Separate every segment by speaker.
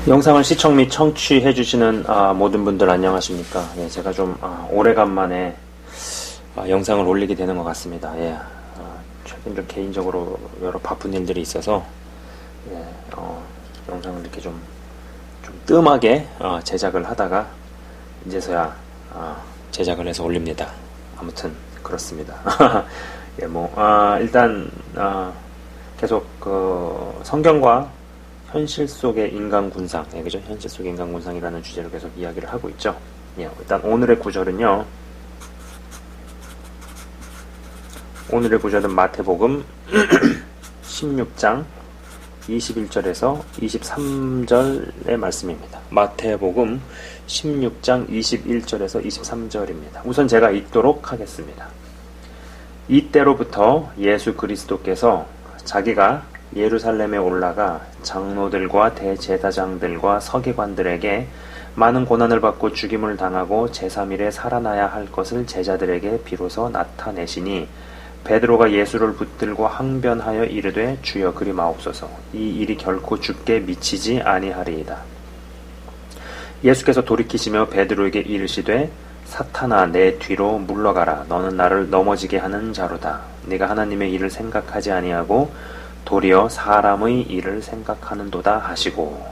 Speaker 1: 영상을 시청 및 청취해 주시는 모든 분들 안녕하십니까. 예, 제가 좀 오래간만에 영상을 올리게 되는 것 같습니다. 예, 최근 좀 개인적으로 여러 바쁜 일들이 있어서 예, 영상을 이렇게 좀 뜸하게 제작을 하다가 이제서야 제작을 해서 올립니다. 아무튼 그렇습니다. 예, 일단 계속 그 성경과 현실 속의 인간 군상, 예, 그죠? 현실 속의 인간 군상이라는 주제로 계속 이야기를 하고 있죠. 예, 일단 오늘의 구절은요. 오늘의 구절은 마태복음 16장 21절에서 23절의 말씀입니다. 마태복음 16장 21절에서 23절입니다. 우선 제가 읽도록 하겠습니다. 이때로부터 예수 그리스도께서 자기가 예루살렘에 올라가 장로들과 대제사장들과 서기관들에게 많은 고난을 받고 죽임을 당하고 제3일에 살아나야 할 것을 제자들에게 비로소 나타내시니 베드로가 예수를 붙들고 항변하여 이르되 주여 그리 마옵소서 이 일이 결코 주께 미치지 아니하리이다. 예수께서 돌이키시며 베드로에게 이르시되 사탄아 내 뒤로 물러가라 너는 나를 넘어지게 하는 자로다. 네가 하나님의 일을 생각하지 아니하고 도리어 사람의 일을 생각하는도다 하시고.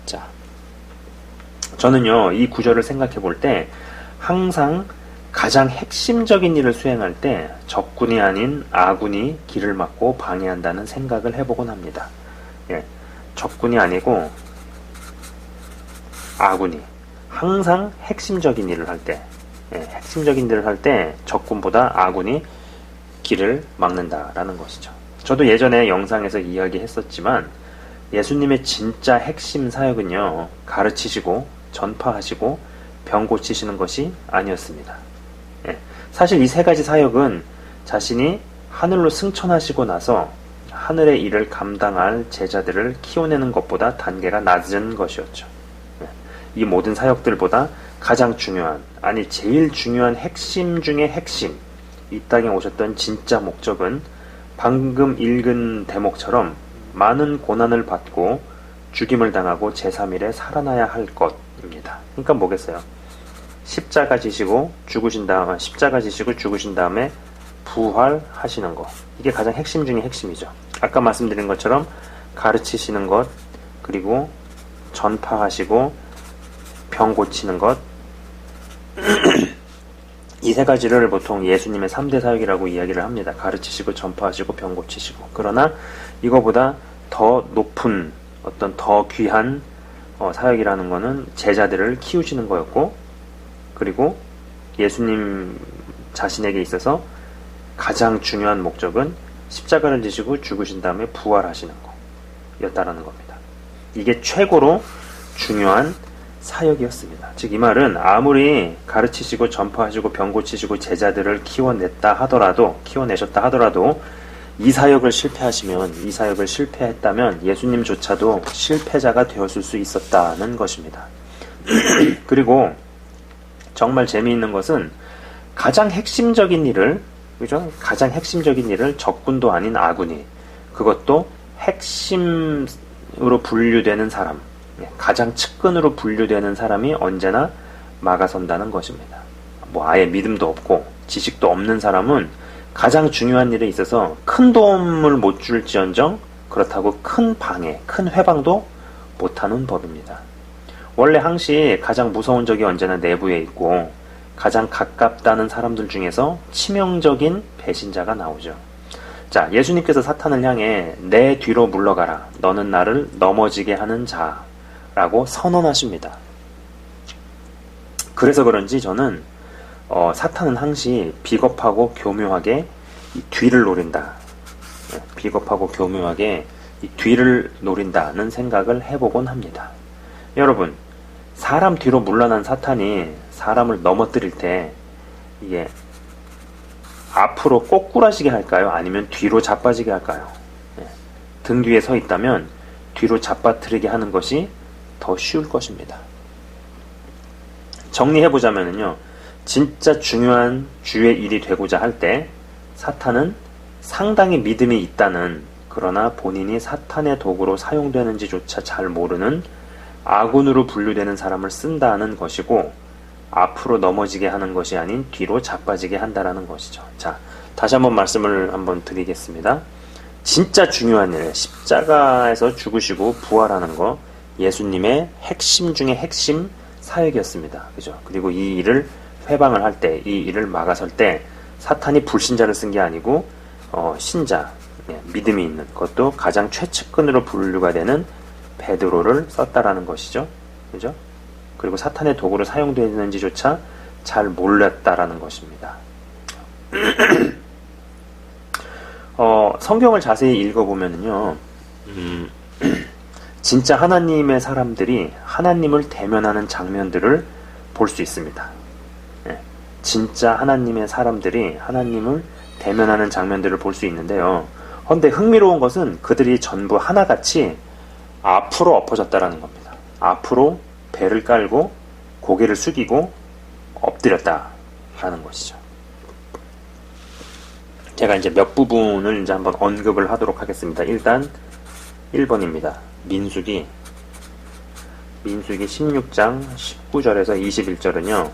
Speaker 1: 자, 저는요 이 구절을 생각해 볼 때 항상 가장 핵심적인 일을 수행할 때 적군이 아닌 아군이 길을 막고 방해한다는 생각을 해보곤 합니다. 예, 적군이 아니고 아군이 항상 핵심적인 일을 할 때, 핵심적인 일을 할 때 적군보다 아군이 길을 막는다라는 것이죠. 저도 예전에 영상에서 이야기했었지만 예수님의 진짜 핵심 사역은요 가르치시고 전파하시고 병 고치시는 것이 아니었습니다. 사실 이 세 가지 사역은 자신이 하늘로 승천하시고 나서 하늘의 일을 감당할 제자들을 키워내는 것보다 단계가 낮은 것이었죠. 이 모든 사역들보다 가장 중요한, 아니 제일 중요한 핵심 중의 핵심, 이 땅에 오셨던 진짜 목적은 방금 읽은 대목처럼 많은 고난을 받고 죽임을 당하고 제3일에 살아나야 할 것입니다. 그러니까 뭐겠어요? 십자가 지시고 죽으신 다음에 부활하시는 것. 이게 가장 핵심 중의 핵심이죠. 아까 말씀드린 것처럼 가르치시는 것, 그리고 전파하시고 병 고치는 것. 이 세 가지를 보통 예수님의 3대 사역이라고 이야기를 합니다. 가르치시고 전파하시고 병 고치시고. 그러나 이거보다 더 높은 어떤 더 귀한 사역이라는 것은 제자들을 키우시는 거였고, 그리고 예수님 자신에게 있어서 가장 중요한 목적은 십자가를 지시고 죽으신 다음에 부활하시는 거였다라는 겁니다. 이게 최고로 중요한 사역이었습니다. 즉 이 말은 아무리 가르치시고 전파하시고 병 고치시고 제자들을 키워내셨다 하더라도 이 사역을 실패했다면 예수님조차도 실패자가 되었을 수 있었다는 것입니다. 그리고 정말 재미있는 것은 가장 핵심적인 일을, 그죠? 가장 핵심적인 일을 적군도 아닌 아군이, 그것도 핵심으로 분류되는 사람, 가장 측근으로 분류되는 사람이 언제나 막아선다는 것입니다. 아예 믿음도 없고 지식도 없는 사람은 가장 중요한 일에 있어서 큰 도움을 못 줄지언정 그렇다고 큰 방해, 큰 회방도 못하는 법입니다. 원래 항시 가장 무서운 적이 언제나 내부에 있고 가장 가깝다는 사람들 중에서 치명적인 배신자가 나오죠. 자, 예수님께서 사탄을 향해 내 뒤로 물러가라. 너는 나를 넘어지게 하는 자 라고 선언하십니다. 그래서 그런지 저는 사탄은 항시 비겁하고 교묘하게 이 뒤를 노린다. 비겁하고 교묘하게 이 뒤를 노린다는 생각을 해보곤 합니다. 여러분, 사람 뒤로 물러난 사탄이 사람을 넘어뜨릴 때 이게 앞으로 꼬꾸라지게 할까요? 아니면 뒤로 자빠지게 할까요? 등 뒤에 서 있다면 뒤로 자빠뜨리게 하는 것이 더 쉬울 것입니다. 정리해보자면요, 진짜 중요한 주의 일이 되고자 할 때 사탄은 상당히 믿음이 있다는 그러나 본인이 사탄의 도구로 사용되는지조차 잘 모르는 아군으로 분류되는 사람을 쓴다는 것이고, 앞으로 넘어지게 하는 것이 아닌 뒤로 자빠지게 한다라는 것이죠. 자, 다시 한번 말씀을 한번 드리겠습니다. 진짜 중요한 일, 십자가에서 죽으시고 부활하는 거, 예수님의 핵심 중에 핵심 사역이었습니다. 그죠? 그리고 이 일을 회방을 할 때, 이 일을 막아설 때 사탄이 불신자를 쓴 게 아니고 신자, 믿음이 있는, 그것도 가장 최측근으로 분류가 되는 베드로를 썼다라는 것이죠. 그죠? 그리고 사탄의 도구로 사용되는지조차 잘 몰랐다라는 것입니다. 성경을 자세히 읽어보면요, 진짜 하나님의 사람들이 하나님을 대면하는 장면들을 볼 수 있습니다. 진짜 하나님의 사람들이 하나님을 대면하는 장면들을 볼 수 있는데요. 그런데 흥미로운 것은 그들이 전부 하나같이 앞으로 엎어졌다라는 겁니다. 앞으로 배를 깔고 고개를 숙이고 엎드렸다라는 것이죠. 제가 이제 몇 부분을 이제 한번 언급을 하도록 하겠습니다. 일단 1번입니다. 민수기 16장 19절에서 21절은요.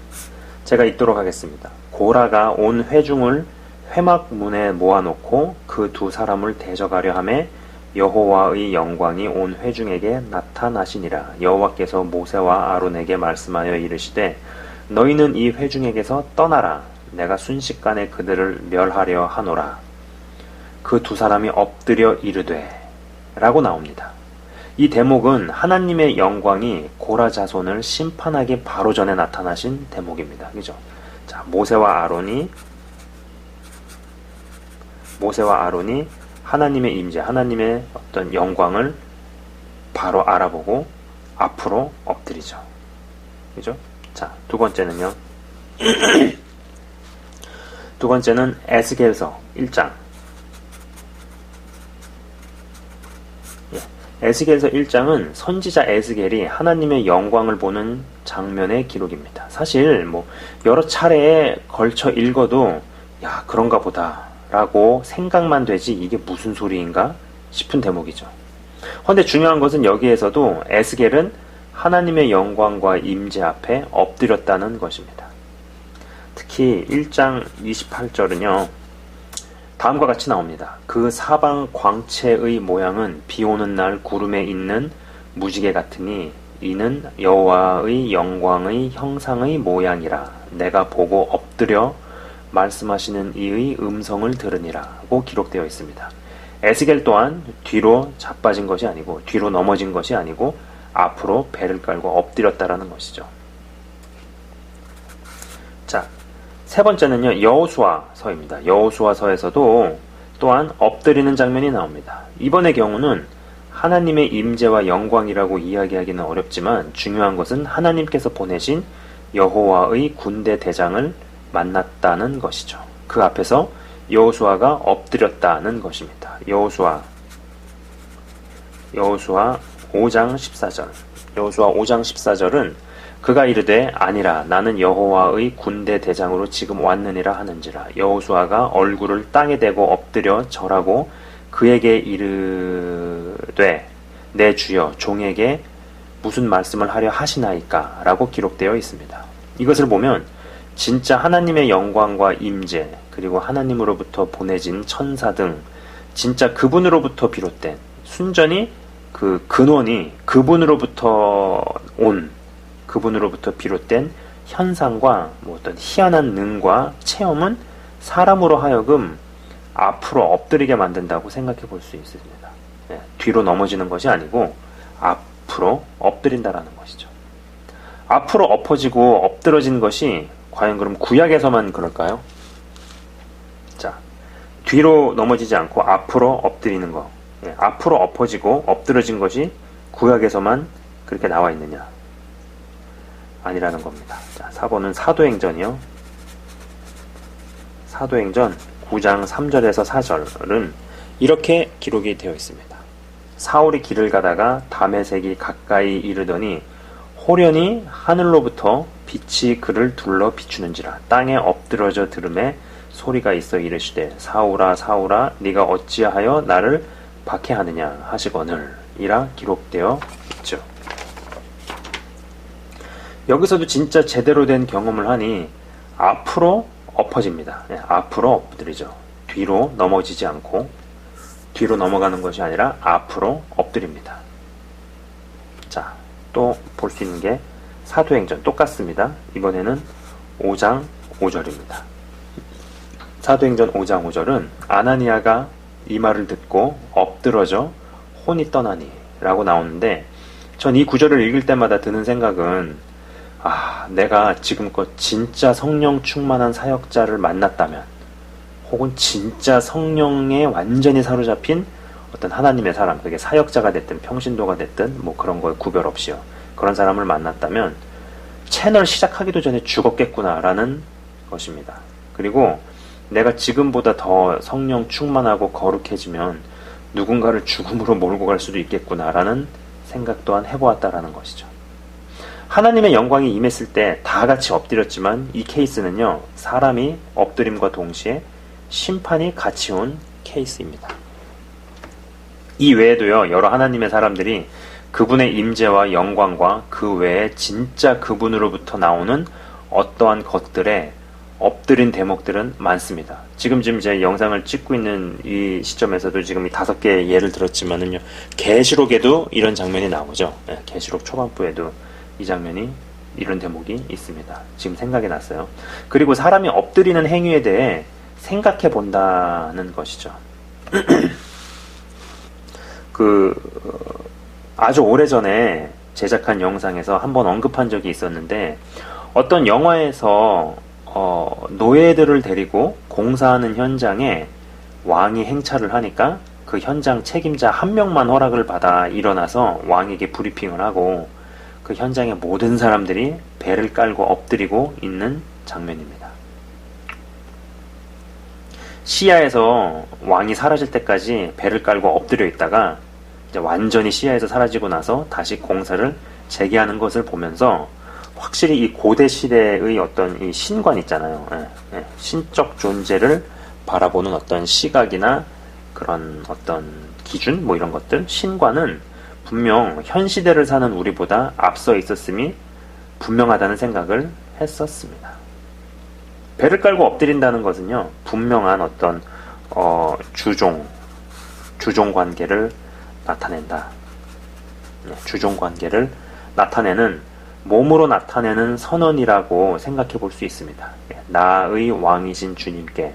Speaker 1: 제가 읽도록 하겠습니다. 고라가 온 회중을 회막문에 모아놓고 그 두 사람을 대적하려 하매 여호와의 영광이 온 회중에게 나타나시니라. 여호와께서 모세와 아론에게 말씀하여 이르시되 너희는 이 회중에게서 떠나라. 내가 순식간에 그들을 멸하려 하노라. 그 두 사람이 엎드려 이르되 라고 나옵니다. 이 대목은 하나님의 영광이 고라 자손을 심판하기 바로 전에 나타나신 대목입니다. 그죠? 자, 모세와 아론이 하나님의 임재, 하나님의 어떤 영광을 바로 알아보고 앞으로 엎드리죠. 그죠? 자, 두 번째는요. 두 번째는 에스겔서 1장. 에스겔서 1장은 선지자 에스겔이 하나님의 영광을 보는 장면의 기록입니다. 사실 여러 차례에 걸쳐 읽어도 야, 그런가 보다 라고 생각만 되지 이게 무슨 소리인가 싶은 대목이죠. 그런데 중요한 것은 여기에서도 에스겔은 하나님의 영광과 임재 앞에 엎드렸다는 것입니다. 특히 1장 28절은요. 다음과 같이 나옵니다. 그 사방 광채의 모양은 비 오는 날 구름에 있는 무지개 같으니 이는 여호와의 영광의 형상의 모양이라. 내가 보고 엎드려 말씀하시는 이의 음성을 들으니라고 기록되어 있습니다. 에스겔 또한 뒤로 자빠진 것이 아니고 뒤로 넘어진 것이 아니고 앞으로 배를 깔고 엎드렸다라는 것이죠. 자, 세 번째는요, 여호수아서입니다. 여호수아서에서도 또한 엎드리는 장면이 나옵니다. 이번의 경우는 하나님의 임재와 영광이라고 이야기하기는 어렵지만 중요한 것은 하나님께서 보내신 여호와의 군대 대장을 만났다는 것이죠. 그 앞에서 여호수아가 엎드렸다는 것입니다. 여호수아 5장 14절. 여호수아 5장 14절은 그가 이르되 아니라 나는 여호와의 군대 대장으로 지금 왔느니라 하는지라. 여호수아가 얼굴을 땅에 대고 엎드려 절하고 그에게 이르되 내 주여 종에게 무슨 말씀을 하려 하시나이까 라고 기록되어 있습니다. 이것을 보면 진짜 하나님의 영광과 임재 그리고 하나님으로부터 보내진 천사 등 진짜 그분으로부터 비롯된 순전히 그 근원이 그분으로부터 비롯된 현상과 어떤 희한한 능과 체험은 사람으로 하여금 앞으로 엎드리게 만든다고 생각해 볼 수 있습니다. 뒤로 넘어지는 것이 아니고 앞으로 엎드린다라는 것이죠. 앞으로 엎어지고 엎드러진 것이 과연 그럼 구약에서만 그럴까요? 자, 뒤로 넘어지지 않고 앞으로 엎드리는 것, 앞으로 엎어지고 엎드러진 것이 구약에서만 그렇게 나와 있느냐? 아니라는 겁니다. 자, 4번은 사도행전이요. 사도행전 9장 3절에서 4절은 이렇게 기록이 되어 있습니다. 사울이 길을 가다가 다메섹이 가까이 이르더니 호련히 하늘로부터 빛이 그를 둘러 비추는지라. 땅에 엎드러져 들음에 소리가 있어 이르시되 사울아 사울아 네가 어찌하여 나를 박해하느냐 하시거늘 이라 기록되어 있죠. 여기서도 진짜 제대로 된 경험을 하니 앞으로 엎어집니다. 앞으로 엎드리죠. 뒤로 넘어지지 않고 뒤로 넘어가는 것이 아니라 앞으로 엎드립니다. 자, 또 볼 수 있는 게 사도행전 똑같습니다. 이번에는 5장 5절입니다. 사도행전 5장 5절은 아나니아가 이 말을 듣고 엎드러져 혼이 떠나니 라고 나오는데, 전 이 구절을 읽을 때마다 드는 생각은, 내가 지금껏 진짜 성령 충만한 사역자를 만났다면, 혹은 진짜 성령에 완전히 사로잡힌 어떤 하나님의 사람, 그게 사역자가 됐든 평신도가 됐든 뭐 그런 거에 구별 없이요, 그런 사람을 만났다면 채널 시작하기도 전에 죽었겠구나라는 것입니다. 그리고 내가 지금보다 더 성령 충만하고 거룩해지면 누군가를 죽음으로 몰고 갈 수도 있겠구나라는 생각 또한 해보았다라는 것이죠. 하나님의 영광이 임했을 때 다 같이 엎드렸지만 이 케이스는요, 사람이 엎드림과 동시에 심판이 같이 온 케이스입니다. 이 외에도요, 여러 하나님의 사람들이 그분의 임재와 영광과 그 외에 진짜 그분으로부터 나오는 어떠한 것들에 엎드린 대목들은 많습니다. 지금 제 영상을 찍고 있는 이 시점에서도 지금 이 5개의 예를 들었지만은요, 계시록에도 이런 장면이 나오죠. 계시록 초반부에도 이 장면이, 이런 대목이 있습니다. 지금 생각이 났어요. 그리고 사람이 엎드리는 행위에 대해 생각해 본다는 것이죠. 아주 오래전에 제작한 영상에서 한번 언급한 적이 있었는데, 어떤 영화에서 노예들을 데리고 공사하는 현장에 왕이 행차를 하니까 그 현장 책임자 한 명만 허락을 받아 일어나서 왕에게 브리핑을 하고 그 현장의 모든 사람들이 배를 깔고 엎드리고 있는 장면입니다. 시야에서 왕이 사라질 때까지 배를 깔고 엎드려 있다가 이제 완전히 시야에서 사라지고 나서 다시 공사를 재개하는 것을 보면서 확실히 이 고대 시대의 어떤 이 신관 있잖아요. 신적 존재를 바라보는 어떤 시각이나 그런 어떤 기준, 뭐 이런 것들, 신관은 분명 현 시대를 사는 우리보다 앞서 있었음이 분명하다는 생각을 했었습니다. 배를 깔고 엎드린다는 것은요, 분명한 어떤 주종 관계를 나타낸다. 주종 관계를 나타내는, 몸으로 나타내는 선언이라고 생각해 볼 수 있습니다. 나의 왕이신 주님께,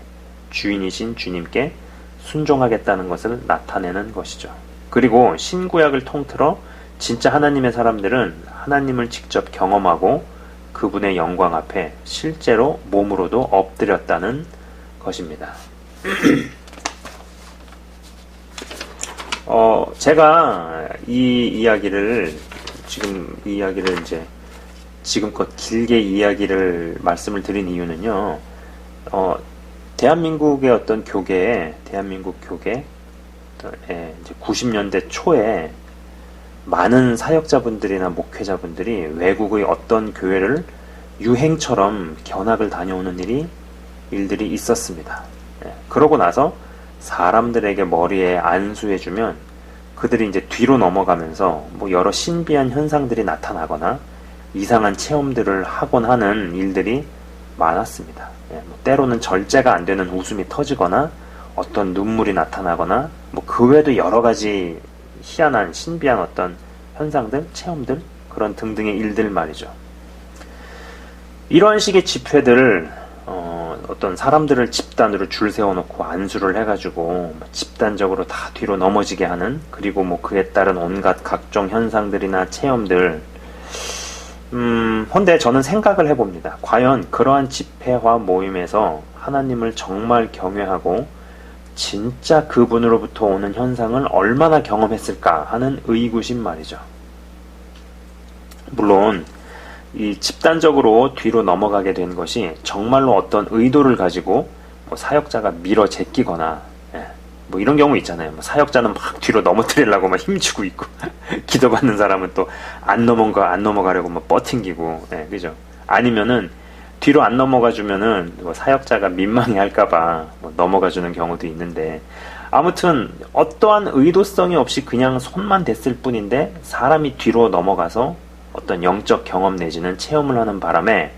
Speaker 1: 주인이신 주님께 순종하겠다는 것을 나타내는 것이죠. 그리고 신구약을 통틀어 진짜 하나님의 사람들은 하나님을 직접 경험하고 그분의 영광 앞에 실제로 몸으로도 엎드렸다는 것입니다. 제가 이 이야기를 이제 지금껏 길게 말씀을 드린 이유는요, 대한민국의 어떤 대한민국 교계에 이제 90년대 초에 많은 사역자분들이나 목회자분들이 외국의 어떤 교회를 유행처럼 견학을 다녀오는 일들이 있었습니다. 그러고 나서 사람들에게 머리에 안수해주면 그들이 이제 뒤로 넘어가면서 뭐 여러 신비한 현상들이 나타나거나 이상한 체험들을 하곤 하는 일들이 많았습니다. 때로는 절제가 안 되는 웃음이 터지거나 어떤 눈물이 나타나거나 뭐 그 외에도 여러 가지 희한한 신비한 어떤 현상들, 체험들, 그런 등등의 일들 말이죠. 이러한 식의 집회들, 어떤 사람들을 집단으로 줄 세워놓고 안수를 해가지고 집단적으로 다 뒤로 넘어지게 하는, 그리고 뭐 그에 따른 온갖 각종 현상들이나 체험들, 헌데 저는 생각을 해봅니다. 과연 그러한 집회와 모임에서 하나님을 정말 경외하고 진짜 그분으로부터 오는 현상을 얼마나 경험했을까 하는 의구심 말이죠. 물론 이 집단적으로 뒤로 넘어가게 된 것이 정말로 어떤 의도를 가지고 뭐 사역자가 밀어 제끼거나 뭐 이런 경우 있잖아요. 뭐 사역자는 막 뒤로 넘어뜨리려고 막 힘주고 있고 기도받는 사람은 또 안 넘어가려고 막 버팅기고, 그죠? 아니면은 뒤로 안 넘어가 주면은 뭐 사역자가 민망해 할까봐 뭐 넘어가 주는 경우도 있는데, 아무튼 어떠한 의도성이 없이 그냥 손만 댔을 뿐인데 사람이 뒤로 넘어가서 어떤 영적 경험 내지는 체험을 하는 바람에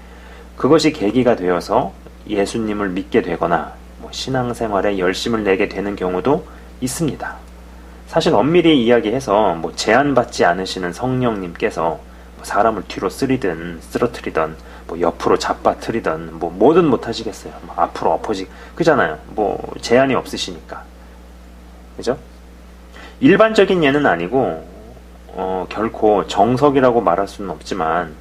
Speaker 1: 그것이 계기가 되어서 예수님을 믿게 되거나 신앙생활에 열심을 내게 되는 경우도 있습니다. 사실 엄밀히 이야기해서 제한받지 않으시는 성령님께서 사람을 뒤로 쓰러뜨리든 옆으로 잡아뜨리든 뭐든 못하시겠어요. 앞으로 엎어지 그잖아요. 제한이 없으시니까. 그죠? 일반적인 예는 아니고 결코 정석이라고 말할 수는 없지만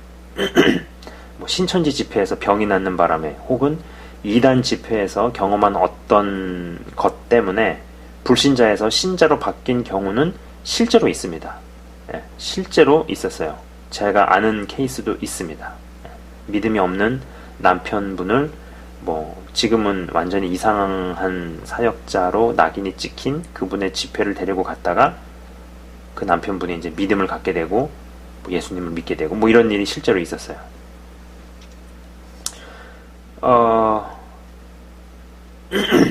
Speaker 1: 신천지 집회에서 병이 낫는 바람에 혹은 이단 집회에서 경험한 어떤 것 때문에 불신자에서 신자로 바뀐 경우는 실제로 있습니다. 예, 실제로 있었어요. 제가 아는 케이스도 있습니다. 믿음이 없는 남편분을 지금은 완전히 이상한 사역자로 낙인이 찍힌 그분의 집회를 데리고 갔다가 그 남편분이 이제 믿음을 갖게 되고 예수님을 믿게 되고 이런 일이 실제로 있었어요.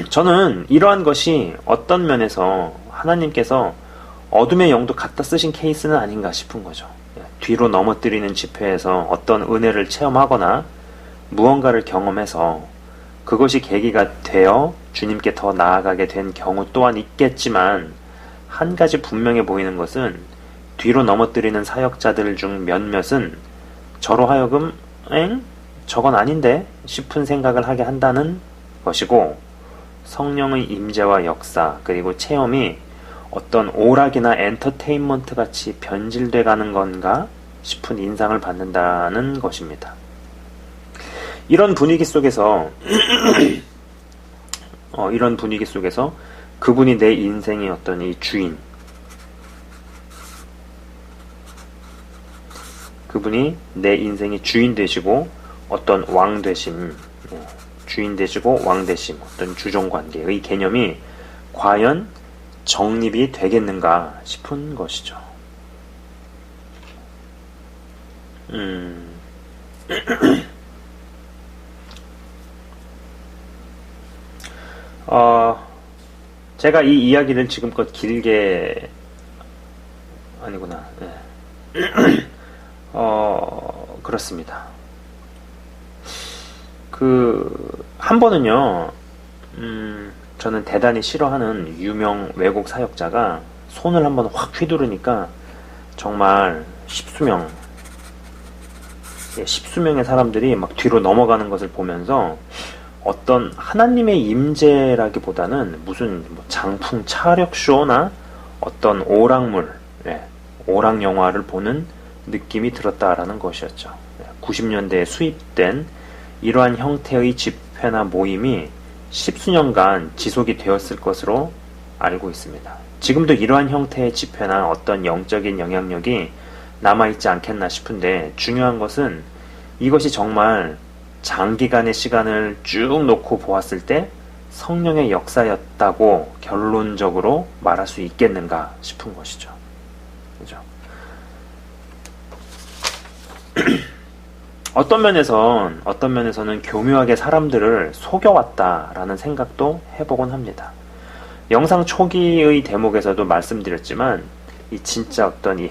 Speaker 1: 저는 이러한 것이 어떤 면에서 하나님께서 어둠의 영도 갖다 쓰신 케이스는 아닌가 싶은 거죠. 뒤로 넘어뜨리는 집회에서 어떤 은혜를 체험하거나 무언가를 경험해서 그것이 계기가 되어 주님께 더 나아가게 된 경우 또한 있겠지만 한 가지 분명해 보이는 것은 뒤로 넘어뜨리는 사역자들 중 몇몇은 저로 하여금 저건 아닌데 싶은 생각을 하게 한다는 것이고 성령의 임재와 역사 그리고 체험이 어떤 오락이나 엔터테인먼트 같이 변질돼 가는 건가 싶은 인상을 받는다는 것입니다. 이런 분위기 속에서 그분이 내 인생의 어떤 이 주인, 그분이 내 인생의 주인 되시고 어떤 왕 되심, 주인 되시고 왕 되심, 어떤 주종 관계의 개념이 과연 정립이 되겠는가 싶은 것이죠. 제가 이 이야기를 지금껏 길게 아니구나. 그렇습니다. 한 번은요, 저는 대단히 싫어하는 유명 외국 사역자가 손을 한번 확 휘두르니까 정말 십수명의 사람들이 막 뒤로 넘어가는 것을 보면서 어떤 하나님의 임재라기보다는 무슨 장풍 차력 쇼나 어떤 오락물, 오락 영화를 보는 느낌이 들었다라는 것이었죠. 90년대에 수입된 이러한 형태의 집회나 모임이 십수년간 지속이 되었을 것으로 알고 있습니다. 지금도 이러한 형태의 집회나 어떤 영적인 영향력이 남아있지 않겠나 싶은데 중요한 것은 이것이 정말 장기간의 시간을 쭉 놓고 보았을 때 성령의 역사였다고 결론적으로 말할 수 있겠는가 싶은 것이죠. 그죠? 어떤 면에서는 교묘하게 사람들을 속여왔다라는 생각도 해보곤 합니다. 영상 초기의 대목에서도 말씀드렸지만 이 진짜 어떤 이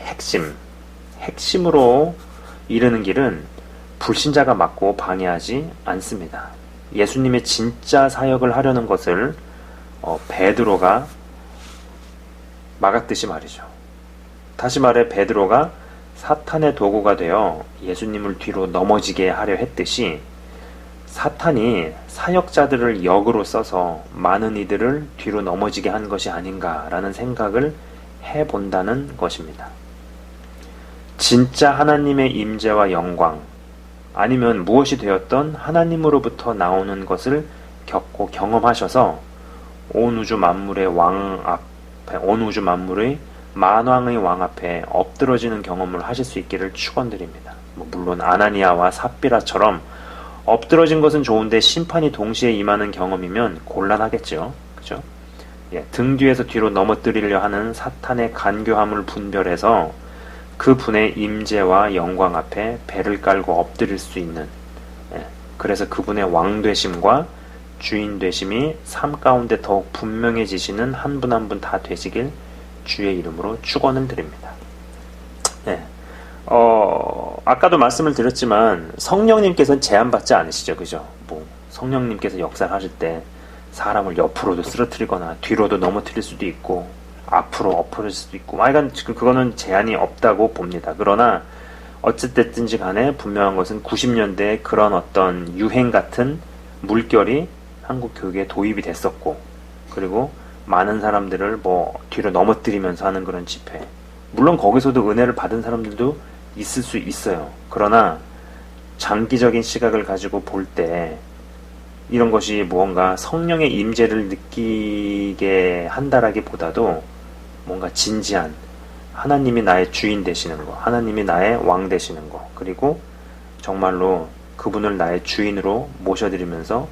Speaker 1: 핵심으로 이르는 길은 불신자가 막고 방해하지 않습니다. 예수님의 진짜 사역을 하려는 것을 베드로가 막았듯이 말이죠. 다시 말해 베드로가 사탄의 도구가 되어 예수님을 뒤로 넘어지게 하려 했듯이 사탄이 사역자들을 역으로 써서 많은 이들을 뒤로 넘어지게 한 것이 아닌가라는 생각을 해본다는 것입니다. 진짜 하나님의 임재와 영광 아니면 무엇이 되었던 하나님으로부터 나오는 것을 겪고 경험하셔서 온 우주 만물의 만왕의 왕 앞에 엎드러지는 경험을 하실 수 있기를 축원드립니다. 물론 아나니아와 삽비라처럼 엎드러진 것은 좋은데 심판이 동시에 임하는 경험이면 곤란하겠죠. 그죠? 등 뒤에서 뒤로 넘어뜨리려 하는 사탄의 간교함을 분별해서 그 분의 임재와 영광 앞에 배를 깔고 엎드릴 수 있는, 그래서 그분의 왕되심과 주인 되심이 삶 가운데 더욱 분명해지시는 한 분 한 분 다 되시길 주의 이름으로 축원을 드립니다. 네. 아까도 말씀을 드렸지만 성령님께서는 제한받지 않으시죠. 그죠? 뭐 성령님께서 역사를 하실 때 사람을 옆으로도 쓰러뜨리거나 뒤로도 넘어뜨릴 수도 있고 앞으로 엎어질 수도 있고 하여간 그거는 제한이 없다고 봅니다. 그러나 어찌됐든지 간에 분명한 것은 90년대에 그런 어떤 유행 같은 물결이 한국 교육에 도입이 됐었고, 그리고 많은 사람들을 뭐 뒤로 넘어뜨리면서 하는 그런 집회, 물론 거기서도 은혜를 받은 사람들도 있을 수 있어요. 그러나 장기적인 시각을 가지고 볼 때 이런 것이 무언가 성령의 임재를 느끼게 한다라기보다도 뭔가 진지한, 하나님이 나의 주인 되시는 거, 하나님이 나의 왕 되시는 거, 그리고 정말로 그분을 나의 주인으로 모셔드리면서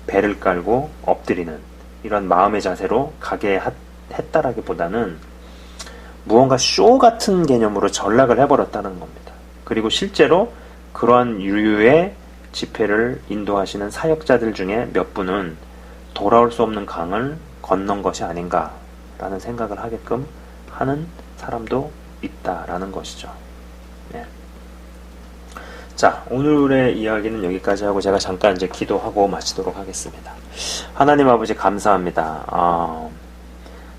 Speaker 1: 배를 깔고 엎드리는 이런 마음의 자세로 가게 했다라기보다는 무언가 쇼 같은 개념으로 전락을 해버렸다는 겁니다. 그리고 실제로 그러한 유유의 집회를 인도하시는 사역자들 중에 몇 분은 돌아올 수 없는 강을 건넌 것이 아닌가라는 생각을 하게끔 하는 사람도 있다라는 것이죠. 네. 자, 오늘의 이야기는 여기까지 하고 제가 잠깐 이제 기도하고 마치도록 하겠습니다. 하나님 아버지 감사합니다.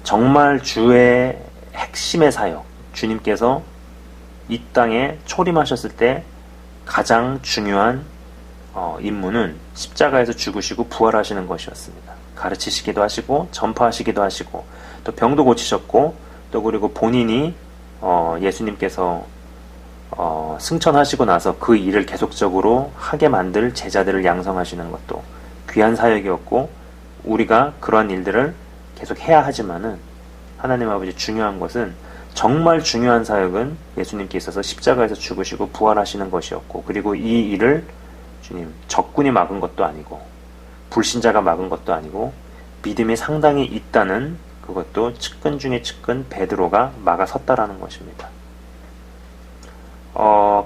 Speaker 1: 정말 주의 핵심의 사역, 주님께서 이 땅에 초림하셨을 때 가장 중요한 임무는 십자가에서 죽으시고 부활하시는 것이었습니다. 가르치시기도 하시고 전파하시기도 하시고 또 병도 고치셨고 또 그리고 본인이 예수님께서 승천하시고 나서 그 일을 계속적으로 하게 만들 제자들을 양성하시는 것도 귀한 사역이었고, 우리가 그러한 일들을 계속 해야 하지만은 하나님 아버지 중요한 것은, 정말 중요한 사역은 예수님께 있어서 십자가에서 죽으시고 부활하시는 것이었고, 그리고 이 일을 주님 적군이 막은 것도 아니고 불신자가 막은 것도 아니고 믿음이 상당히 있다는 그것도 측근 중에 측근 베드로가 막아섰다라는 것입니다.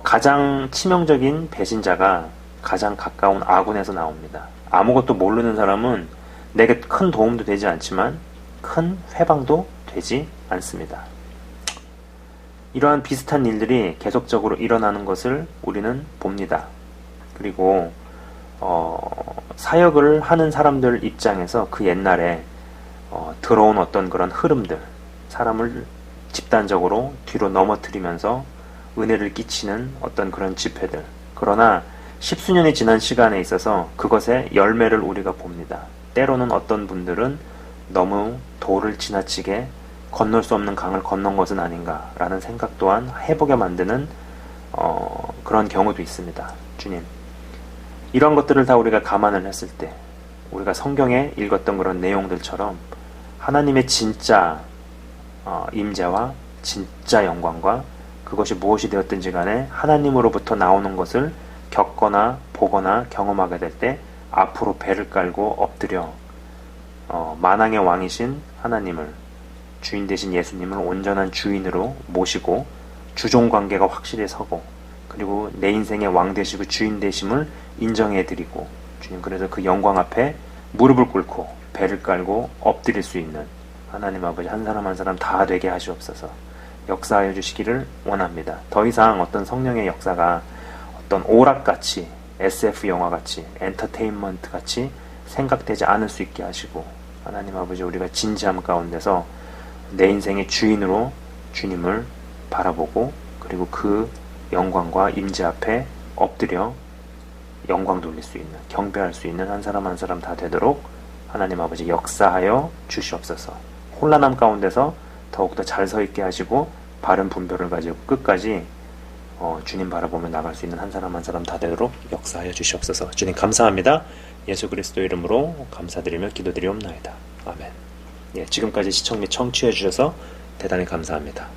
Speaker 1: 가장 치명적인 배신자가 가장 가까운 아군에서 나옵니다. 아무것도 모르는 사람은 내게 큰 도움도 되지 않지만 큰 회방도 되지 않습니다. 이러한 비슷한 일들이 계속적으로 일어나는 것을 우리는 봅니다. 그리고 사역을 하는 사람들 입장에서 그 옛날에 들어온 어떤 그런 흐름들, 사람을 집단적으로 뒤로 넘어뜨리면서 은혜를 끼치는 어떤 그런 집회들, 그러나 십수년이 지난 시간에 있어서 그것의 열매를 우리가 봅니다. 때로는 어떤 분들은 너무 도를 지나치게 건널 수 없는 강을 건넌 것은 아닌가라는 생각 또한 해보게 만드는 그런 경우도 있습니다. 주님, 이런 것들을 다 우리가 감안을 했을 때 우리가 성경에 읽었던 그런 내용들처럼 하나님의 진짜 임재와 진짜 영광과 그것이 무엇이 되었든지 간에 하나님으로부터 나오는 것을 겪거나 보거나 경험하게 될 때 앞으로 배를 깔고 엎드려 만왕의 왕이신 하나님을, 주인 되신 예수님을 온전한 주인으로 모시고 주종관계가 확실히 서고, 그리고 내 인생의 왕 되시고 주인 되심을 인정해드리고, 주님 그래서 그 영광 앞에 무릎을 꿇고 배를 깔고 엎드릴 수 있는 하나님 아버지 한 사람 한 사람 다 되게 하시옵소서. 역사하여 주시기를 원합니다. 더 이상 어떤 성령의 역사가 어떤 오락같이, SF 영화같이, 엔터테인먼트같이 생각되지 않을 수 있게 하시고, 하나님 아버지 우리가 진지함 가운데서 내 인생의 주인으로 주님을 바라보고, 그리고 그 영광과 임재 앞에 엎드려 영광 돌릴 수 있는, 경배할 수 있는 한 사람 한 사람 다 되도록 하나님 아버지 역사하여 주시옵소서. 혼란함 가운데서 더욱더 잘 서 있게 하시고 바른 분별을 가지고 끝까지 주님 바라보며 나갈 수 있는 한 사람 한 사람 다 되도록 역사하여 주시옵소서. 주님 감사합니다. 예수 그리스도 이름으로 감사드리며 기도드리옵나이다. 아멘. 예, 지금까지 시청 및 청취해 주셔서 대단히 감사합니다.